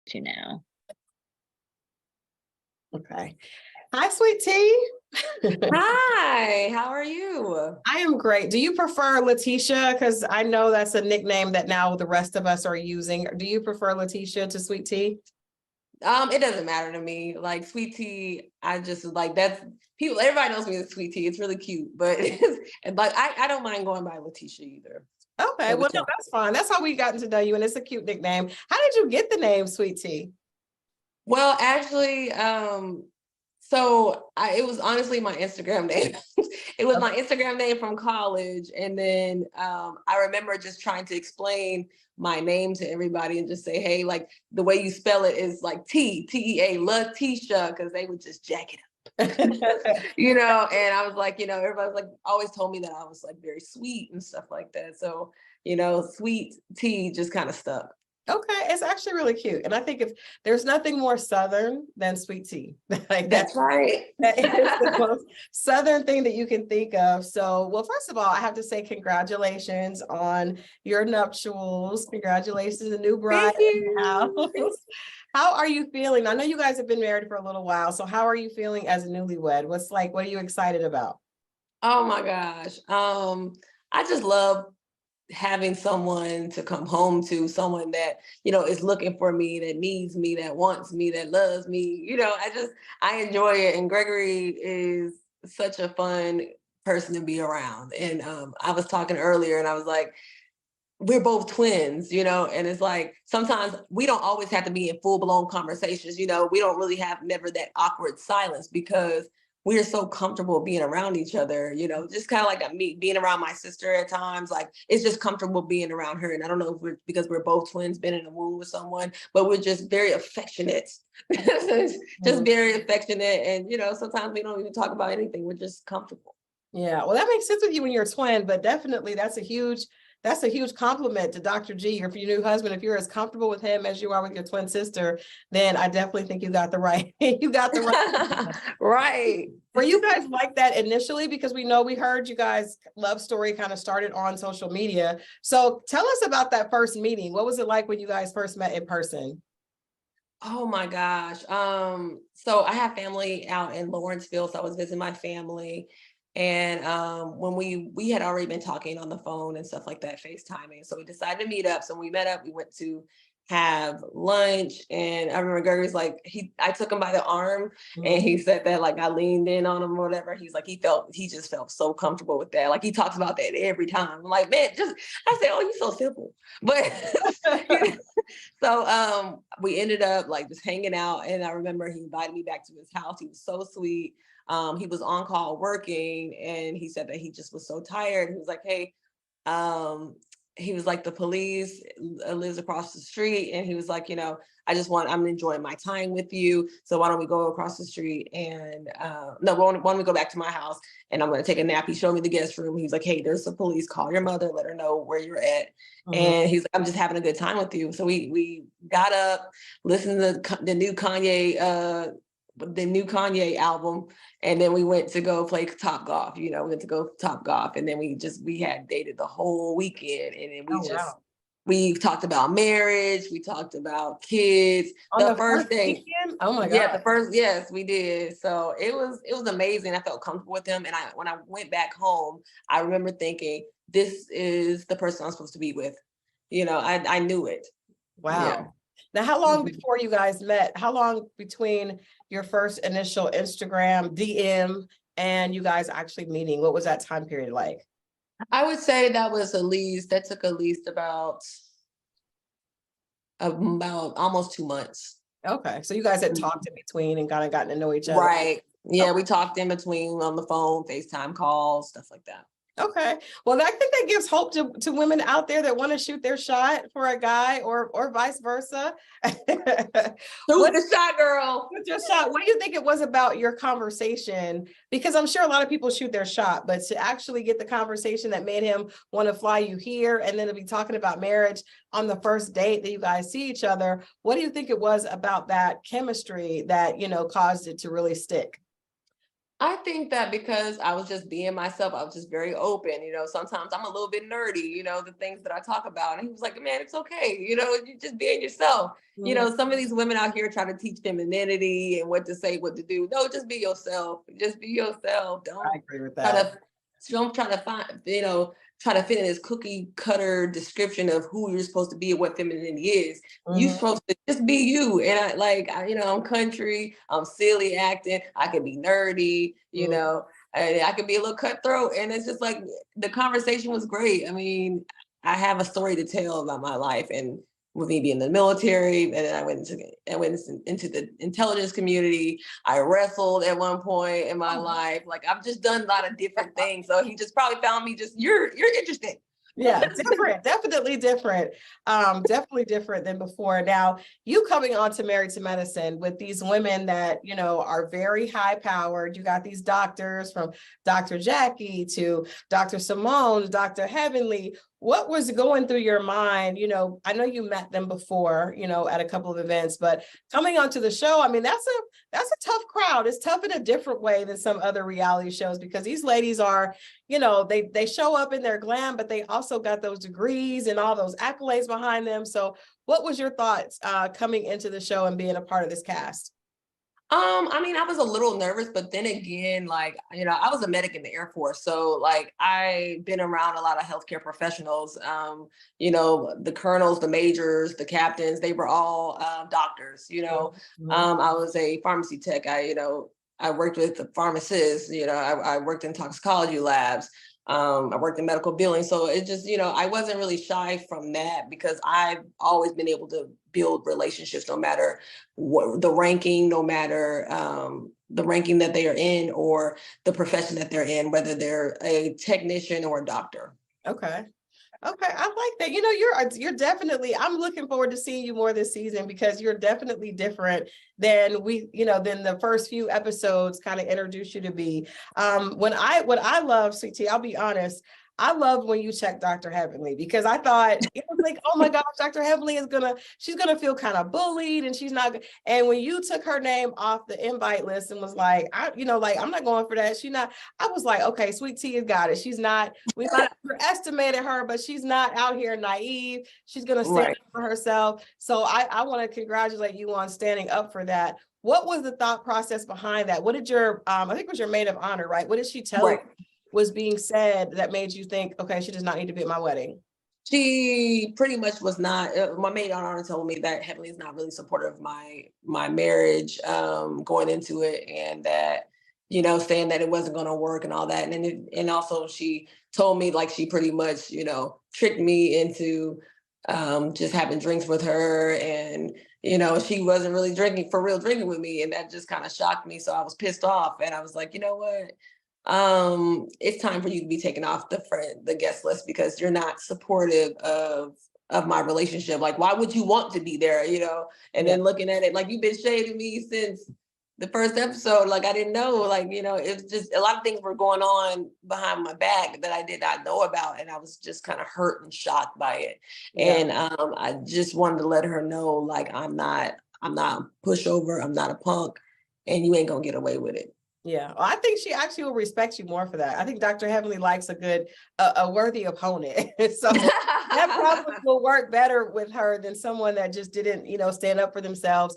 to now. Okay. Hi, Sweet Tea. Hi, how are you? I am great. Do you prefer Letitia? Because I know that's a nickname that now the rest of us are using. Do you prefer Letitia to Sweet Tea? It doesn't matter to me. Like Sweet Tea, I just like that's people. Everybody knows me as Sweet Tea. It's really cute, but and like I don't mind going by Letitia either. Okay, well, no, that's fine. That's how we gotten to know you, and it's a cute nickname. How did you get the name Sweet Tea? Well, actually, it was honestly my Instagram name. It was my Instagram name from college, and then I remember just trying to explain my name to everybody and just say, hey, like the way you spell it is like T-E-A, Letitia, because they would just jack it up. And I was like, everybody was like always told me that I was like very sweet and stuff like that. So, Sweet Tea just kind of stuck. Okay, it's actually really cute. And I think if there's nothing more Southern than Sweet Tea. Like that's right. That is the most Southern thing that you can think of. So, well, first of all, I have to say congratulations on your nuptials. Congratulations, the new bride. How are you feeling? I know you guys have been married for a little while. So how are you feeling as a newlywed? What are you excited about? Oh my gosh. I just love having someone to come home to, someone that, is looking for me, that needs me, that wants me, that loves me. I enjoy it. And Gregory is such a fun person to be around. And I was talking earlier and I was like, we're both twins, and it's like, sometimes we don't always have to be in full blown conversations. We don't really have never that awkward silence because we are so comfortable being around each other, just kind of like me being around my sister at times. Like it's just comfortable being around her. And I don't know if because we're both twins, been in a womb with someone, but we're just very affectionate, just very affectionate. And, sometimes we don't even talk about anything. We're just comfortable. Yeah, well, that makes sense with you when you're a twin, but definitely that's a huge compliment to Dr. G or for your new husband. If you're as comfortable with him as you are with your twin sister, then I definitely think you got the right, right. Were you guys like that initially? Because we heard you guys' love story kind of started on social media. So tell us about that first meeting. What was it like when you guys first met in person? Oh my gosh. So I have family out in Lawrenceville, so I was visiting my family. And when we had already been talking on the phone and stuff like that, FaceTiming. So we decided to meet up. So when we met up, we went to have lunch. And I remember Gregory's like, I took him by the arm and he said that like I leaned in on him or whatever. He's like, he just felt so comfortable with that. Like he talks about that every time. I'm like, man, I said, oh, you're so simple. But so we ended up like just hanging out. And I remember he invited me back to his house. He was so sweet. He was on call working and he said that he just was so tired. He was like, hey, he was like, the police lives across the street. And he was like, I'm enjoying my time with you. So why don't we go across the street and why don't we go back to my house and I'm going to take a nap. He showed me the guest room. He was like, hey, there's some police, call your mother, let her know where you're at. And he's like, I'm just having a good time with you. So we got up, listened to the new Kanye album. And then we went to go play Top Golf, we went to go Top Golf. And then we had dated the whole weekend. And then we talked about marriage. We talked about kids. On the first day. Oh my God. Yeah, yes, we did. So it was amazing. I felt comfortable with him. And when I went back home, I remember thinking, this is the person I'm supposed to be with. I knew it. Wow. Yeah. Now, how long before you guys met? How long between your first initial Instagram DM and you guys actually meeting? What was that time period like? I would say that took at least about almost 2 months. Okay. So you guys had talked in between and kind of gotten to know each other. Right. Yeah. Okay. We talked in between on the phone, FaceTime calls, stuff like that. Okay. Well, I think that gives hope to women out there that want to shoot their shot for a guy or vice versa. Shoot the shot, girl. Shoot your shot. What do you think it was about your conversation? Because I'm sure a lot of people shoot their shot, but to actually get the conversation that made him want to fly you here and then to be talking about marriage on the first date that you guys see each other, what do you think it was about that chemistry that, caused it to really stick? I think that because I was just being myself, I was just very open. Sometimes I'm a little bit nerdy, the things that I talk about. And he was like, man, it's okay. You just being yourself. Mhm. Some of these women out here try to teach femininity and what to say, what to do. No, just be yourself. Just be yourself. I agree with Try that. to, don't try to find, try to fit in this cookie cutter description of who you're supposed to be and what femininity is. You're Mhm. supposed to just be you. And I'm country, I'm silly acting, I can be nerdy, Mhm. and I can be a little cutthroat. And it's just like the conversation was great. I mean, I have a story to tell about my life and with me being in the military, and then I went into the intelligence community. I wrestled at one point in my Oh, life. Like I've just done a lot of different things. So he just probably found me just you're interesting. yeah, different, definitely different. Definitely different than before. Now, you coming on to Married to Medicine with these women that, are very high powered. You got these doctors from Dr. Jackie to Dr. Simone, Dr. Heavenly. What was going through your mind? I know you met them before, at a couple of events, but coming onto the show, I mean, that's a tough crowd. It's tough in a different way than some other reality shows because these ladies are, they show up in their glam, but they also got those degrees and all those accolades behind them. So what was your thoughts coming into the show and being a part of this cast? I mean, I was a little nervous, but then again, I was a medic in the Air Force. So I've been around a lot of healthcare professionals. The colonels, the majors, the captains, they were all doctors, Mhm. I was a pharmacy tech. I worked with the pharmacists, I worked in toxicology labs. I worked in medical billing. So it just, I wasn't really shy from that because I've always been able to build relationships no matter what the ranking, no matter the ranking that they are in or the profession that they're in, whether they're a technician or a doctor. Okay. Okay, I like that. You're definitely, I'm looking forward to seeing you more this season because you're definitely different than the first few episodes kind of introduced you to be. What I love, Sweet Tea, I'll be honest, I loved when you checked Dr. Heavenly because I thought it was like, oh my gosh, Dr. Heavenly she's gonna feel kind of bullied and she's not. And when you took her name off the invite list and was like, I'm not going for that. I was like, okay, Sweet Tea has got it. She's not, we might have underestimated her, but she's not out here naive. She's going to stand Right. up for herself. So I want to congratulate you on standing up for that. What was the thought process behind that? What did I think it was your maid of honor, right? What did she tell you Right. was being said that made you think, okay, she does not need to be at my wedding? She pretty much was not. My maid of honor told me that Heavenly is not really supportive of my marriage going into it, and that saying that it wasn't going to work and all that, and also she told me like she pretty much tricked me into just having drinks with her, and she wasn't really drinking with me, and that just kind of shocked me. So I was pissed off, and I was like, you know what? It's time for you to be taken off the guest list because you're not supportive of my relationship. Like, why would you want to be there? And Yeah. then looking at it, like you've been shading me since the first episode. Like I didn't know. Like it's just a lot of things were going on behind my back that I did not know about, and I was just kind of hurt and shocked by it. Yeah. And I just wanted to let her know, like I'm not a pushover. I'm not a punk, and you ain't gonna get away with it. Yeah, well, I think she actually will respect you more for that. I think Dr. Heavenly likes a worthy opponent. So that probably will work better with her than someone that just didn't, stand up for themselves.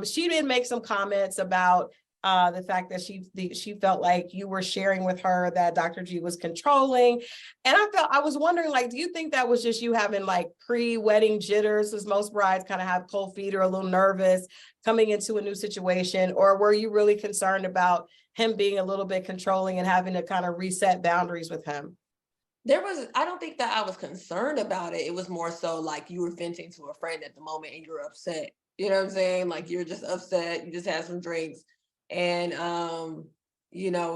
She did make some comments about the fact that she felt like you were sharing with her that Dr. G was controlling. And I was wondering, like, do you think that was just you having like pre-wedding jitters, as most brides kind of have cold feet or a little nervous coming into a new situation? Or were you really concerned about him being a little bit controlling and having to kind of reset boundaries with him? I don't think that I was concerned about it. It was more so like you were venting to a friend at the moment and you're upset. You know what I'm saying? Like you're just upset. You just had some drinks. And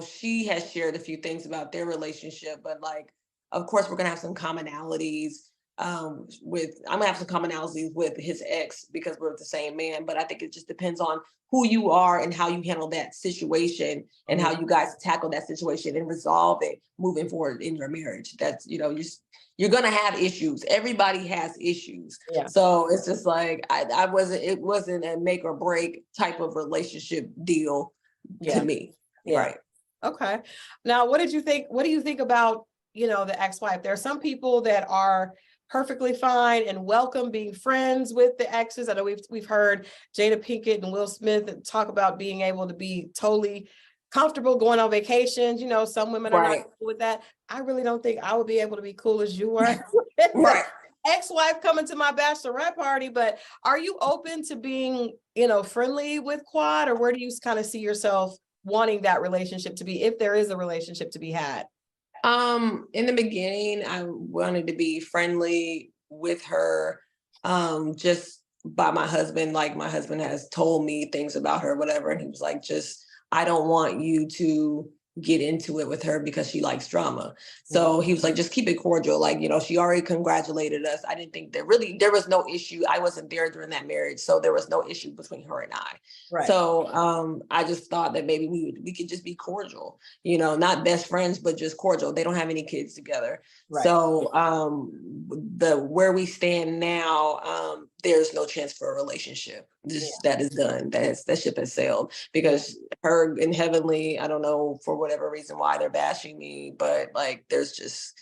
she has shared a few things about their relationship, but like, of course, we're gonna have some commonalities. I'm gonna have some commonalities with his ex because we're the same man, but I think it just depends on who you are and how you handle that situation and how you guys tackle that situation and resolve it moving forward in your marriage. That's you're gonna have issues. Everybody has issues. Yeah. So it's just like it wasn't a make or break type of relationship deal to Yeah. me. Yeah. Right. Okay. Now, what did you think? What do you think about, the ex-wife? There are some people that are perfectly fine and welcome being friends with the exes. I know we've heard Jada Pinkett and Will Smith talk about being able to be totally comfortable going on vacations. Some women are not Right. cool with that. I really don't think I would be able to be cool as you were. Right. Ex-wife coming to my bachelorette party, but are you open to being, friendly with Quad, or where do you kind of see yourself wanting that relationship to be, if there is a relationship to be had? In the beginning, I wanted to be friendly with her, just by my husband. Like my husband has told me things about her, whatever, and he was like, just I don't want you to get into it with her because she likes drama. So he was like, just keep it cordial. Like, she already congratulated us. I didn't think there was no issue. I wasn't there during that marriage, so there was no issue between her and I. Right. So I just thought that maybe we could just be cordial, not best friends, but just cordial. They don't have any kids together. Right. So where we stand now, there's no chance for a relationship. That is done. That ship has sailed, because her and Heavenly, I don't know for whatever reason why they're bashing me, but like there's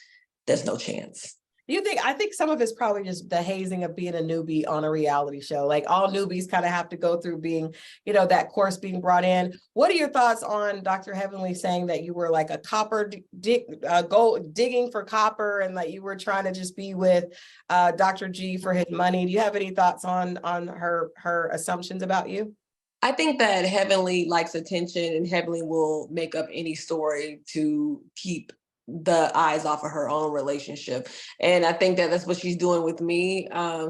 no chance. I think some of it's probably just the hazing of being a newbie on a reality show. Like all newbies kind of have to go through being, that course being brought in. What are your thoughts on Dr. Heavenly saying that you were like a copper gold digging for copper, and that you were trying to just be with Dr. G for his money? Do you have any thoughts on her assumptions about you? I think that Heavenly likes attention, and Heavenly will make up any story to keep the eyes off of her own relationship. And I think that that's what she's doing with me.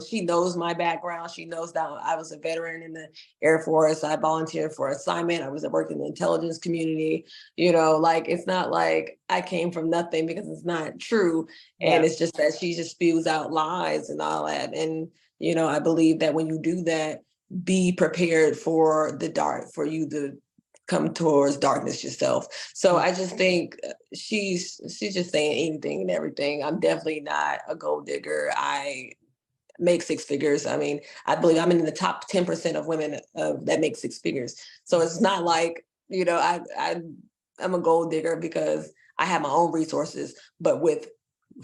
She knows my background. She knows that I was a veteran in the Air Force. I volunteered for assignment. I was working in the intelligence community. Like it's not like I came from nothing, because it's not true. And it's just that she just spews out lies and all that. And, I believe that when you do that, be prepared for the dark, for you to come towards darkness yourself. So I just think she's just saying anything and everything. I'm definitely not a gold digger. I make six figures. I mean, I believe I'm in the top 10% of women that make six figures. So it's not like, I'm a gold digger because I have my own resources, but with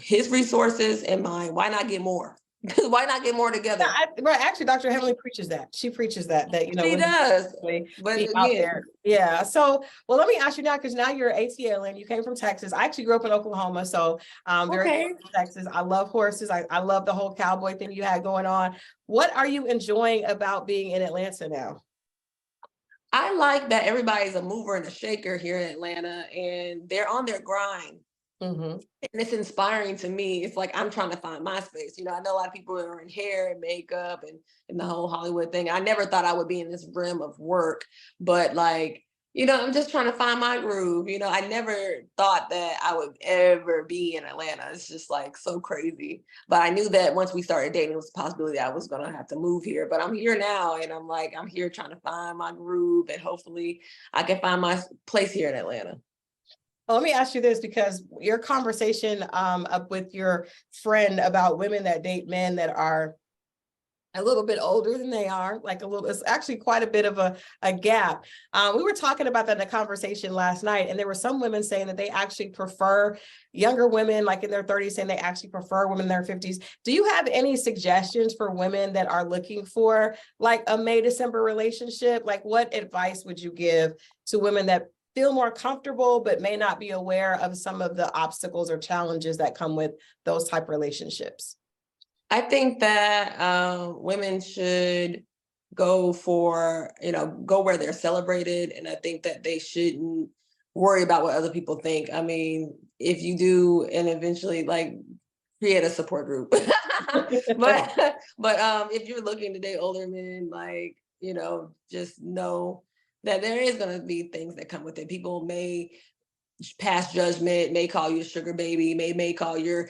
his resources and mine, why not get more? Why not get more together? Right. Actually, Dr. Heavenly preaches that. She preaches that, she does. But out there. Yeah. So, well, let me ask you now, because now you're ATL and you came from Texas. I actually grew up in Oklahoma, so very close to Texas. I love horses. I love the whole cowboy thing you had going on. What are you enjoying about being in Atlanta now? I like that everybody's a mover and a shaker here in Atlanta, and they're on their grind. And it's inspiring to me. It's like I'm trying to find my space. I know a lot of people are in hair and makeup and the whole Hollywood thing. I never thought I would be in this realm of work, but like, I'm just trying to find my groove. I never thought that I would ever be in Atlanta. It's just like so crazy. But I knew that once we started dating, it was a possibility I was going to have to move here. But I'm here now, and I'm here trying to find my groove, and hopefully I can find my place here in Atlanta. Well, let me ask you this, because your conversation up with your friend about women that date men that are a little bit older than they are, it's actually quite a bit of a gap. We were talking about that in a conversation last night, and there were some women saying that they actually prefer younger women, like in their 30s, saying they actually prefer women in their 50s. Do you have any suggestions for women that are looking for like a May-December relationship? Like, what advice would you give to women that feel more comfortable, but may not be aware of some of the obstacles or challenges that come with those type of relationships? I think that women should go where they're celebrated. And I think that they shouldn't worry about what other people think. I mean, if you do, and eventually like create a support group. but if you're looking to date older men, like, just know that there is going to be things that come with it. People may pass judgment, may call you a sugar baby, may call your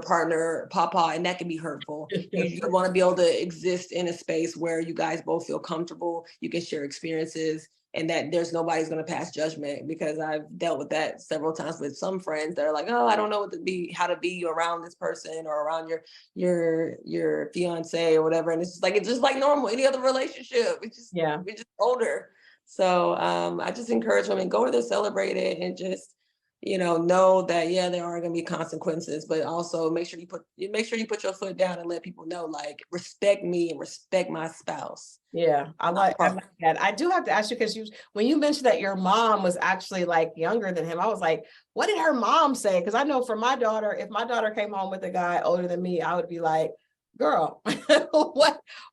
partner papa, and that can be hurtful. You want to be able to exist in a space where you guys both feel comfortable, you can share experiences, and that there's nobody's going to pass judgment, because I've dealt with that several times with some friends that are like, oh, I don't know how to be around this person or around your fiance or whatever. And it's just like normal, any other relationship. We're just older. So I just encourage women, go where they're celebrated, and just, know that, yeah, there are going to be consequences, but also make sure you put your foot down and let people know, like, respect me and respect my spouse. Yeah, I like that. I do have to ask you, because when you mentioned that your mom was actually like younger than him, I was like, what did her mom say? Because I know for my daughter, if my daughter came home with a guy older than me, I would be like, girl,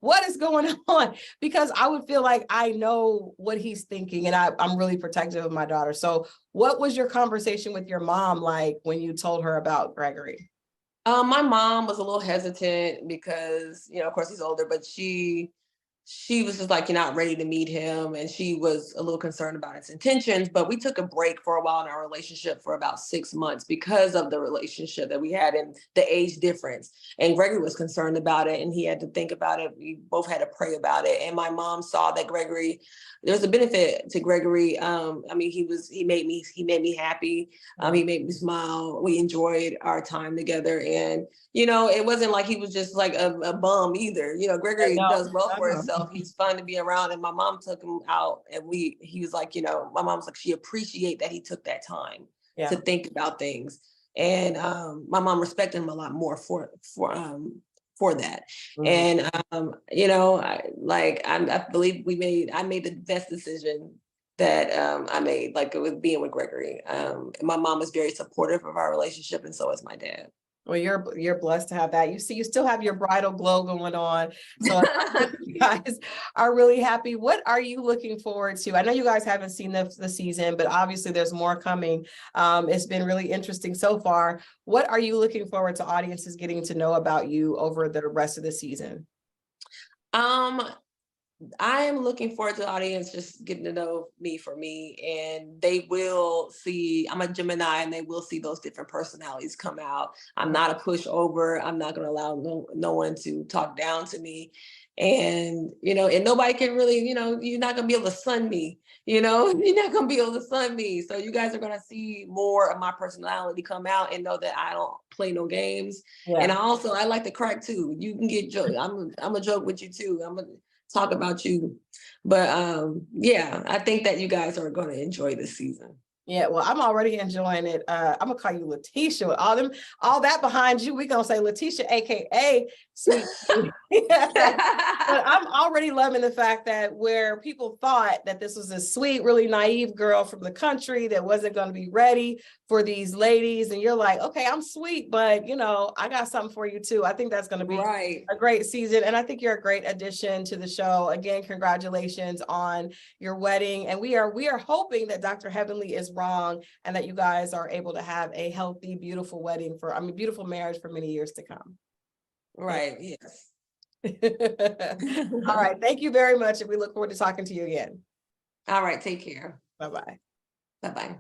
what is going on? Because I would feel like I know what he's thinking, and I'm really protective of my daughter. So what was your conversation with your mom like when you told her about Gregory? My mom was a little hesitant because, of course he's older, but she was just like, you're not ready to meet him. And she was a little concerned about his intentions, but we took a break for a while in our relationship for about 6 months because of the relationship that we had and the age difference. And Gregory was concerned about it, and he had to think about it. We both had to pray about it. And my mom saw that there's a benefit to Gregory. He made me happy. He made me smile. We enjoyed our time together. And it wasn't like he was just like a bum either. Gregory does well for himself. He's fun to be around. And my mom took him out, and he was like, my mom's like, she appreciate that he took that time to think about things. And my mom respected him a lot more for that. And I believe I made the best decision that I made, like, it was being with Gregory. My mom is very supportive of our relationship, and so is my dad. Well, you're blessed to have that. You see, you still have your bridal glow going on. So you guys are really happy. What are you looking forward to? I know you guys haven't seen the season, but obviously there's more coming. It's been really interesting so far. What are you looking forward to audiences getting to know about you over the rest of the season? I am looking forward to the audience just getting to know me for me, and they will see I'm a Gemini, and they will see those different personalities come out. I'm not a pushover. I'm not going to allow no one to talk down to me. And, and nobody can really, you're not going to be able to sun me, you're not going to be able to sun me. So you guys are going to see more of my personality come out, and know that I don't play no games. Yeah. And I like to crack too. You can get joke. I'm a joke with you too. I'm a talk about you. But I think that you guys are going to enjoy this season. Yeah, well, I'm already enjoying it. I'm gonna call you Letitia with all that behind you. We're gonna say Letitia, aka Sweet. But I'm already loving the fact that where people thought that this was a sweet, really naive girl from the country that wasn't going to be ready for these ladies, and you're like, okay, I'm sweet, but I got something for you too. I think that's going to be a great season, and I think you're a great addition to the show. Again, congratulations on your wedding, and we are hoping that Dr. Heavenly is wrong, and that you guys are able to have a healthy, beautiful beautiful marriage for many years to come. Right. Yes. All right. Thank you very much. And we look forward to talking to you again. All right. Take care. Bye-bye. Bye-bye.